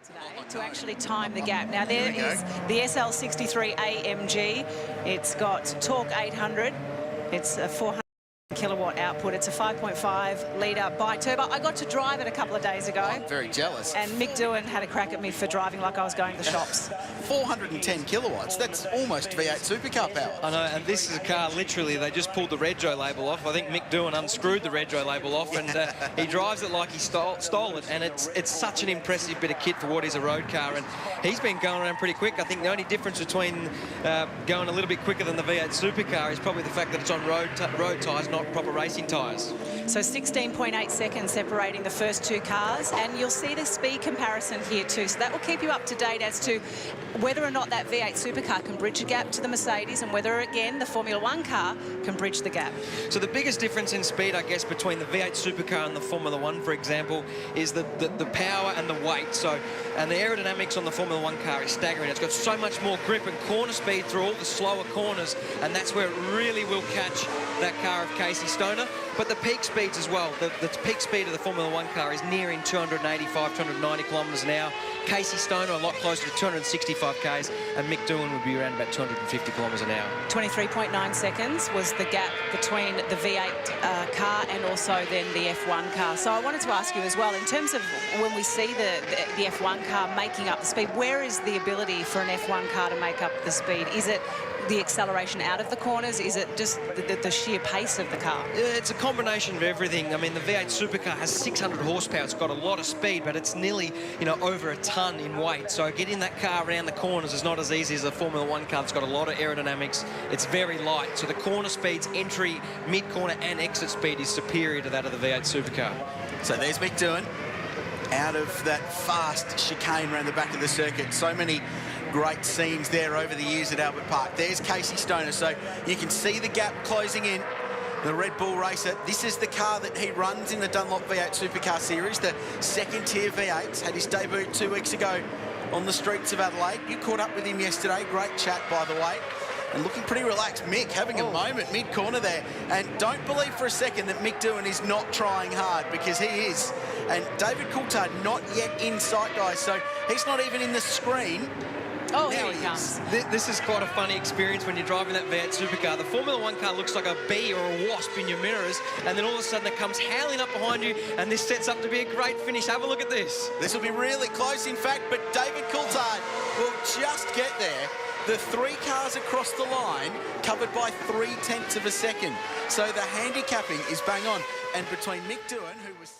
today to actually time the gap. Now there is the SL63 AMG. It's got torque 800. It's a 400 kilowatt output. It's a 5.5 litre bi-turbo. I got to drive it a couple of days ago. I'm very jealous. And Mick Doohan had a crack at me for driving like I was going to the shops. 410 kilowatts. That's almost V8 supercar power. I know, and this is a car, literally, they just pulled the Rego label off. I think Mick Doohan unscrewed the Rego label off, and he drives it like he stole it, and it's such an impressive bit of kit for what is a road car, and he's been going around pretty quick. I think the only difference between going a little bit quicker than the V8 supercar is probably the fact that it's on road tyres, not proper racing tyres. So 16.8 seconds separating the first two cars, and you'll see the speed comparison here too. So that will keep you up to date as to whether or not that V8 supercar can bridge a gap to the Mercedes, and whether, again, the Formula One car can bridge the gap. So the biggest difference in speed, I guess, between the V8 supercar and the Formula One, for example, is the power and the weight. So, and the aerodynamics on the Formula One car is staggering. It's got so much more grip and corner speed through all the slower corners, and that's where it really will catch that car of Casey Stoner. But the peak speeds as well. The peak speed of the Formula One car is nearing 285, 290 kilometres an hour. Casey Stoner a lot closer to 265 k's, and Mick Doohan would be around about 250 kilometres an hour. 23.9 seconds was the gap between the V8 car and also then the F1 car. So I wanted to ask you as well, in terms of when we see the F1 car making up the speed, where is the ability for an F1 car to make up the speed? Is it the acceleration out of the corners? Is it just the sheer pace of the car? It's a combination of everything. I mean, the V8 supercar has 600 horsepower. It's got a lot of speed, but it's nearly, over a ton in weight. So getting that car around the corners is not as easy as a Formula One car. It's got a lot of aerodynamics. It's very light. So the corner speeds, entry, mid-corner and exit speed is superior to that of the V8 supercar. So there's Mick Doohan out of that fast chicane around the back of the circuit. So many great scenes there over the years at Albert Park. There's Casey Stoner, so you can see the gap closing in. The Red Bull racer, this is the car that he runs in the Dunlop V8 Supercar Series, the second-tier V8s. Had his debut 2 weeks ago on the streets of Adelaide. You caught up with him yesterday. Great chat, by the way. And looking pretty relaxed. Mick having a moment mid-corner there. And don't believe for a second that Mick Doohan is not trying hard, because he is. And David Coulthard not yet in sight, guys, so he's not even in the screen. Oh, here he comes. This is quite a funny experience when you're driving that V8 supercar. The Formula One car looks like a bee or a wasp in your mirrors, and then all of a sudden it comes howling up behind you, and this sets up to be a great finish. Have a look at this. This will be really close, in fact, but David Coulthard will just get there. The three cars across the line covered by 0.3 of a second. So the handicapping is bang on. And between Mick Doohan, who was...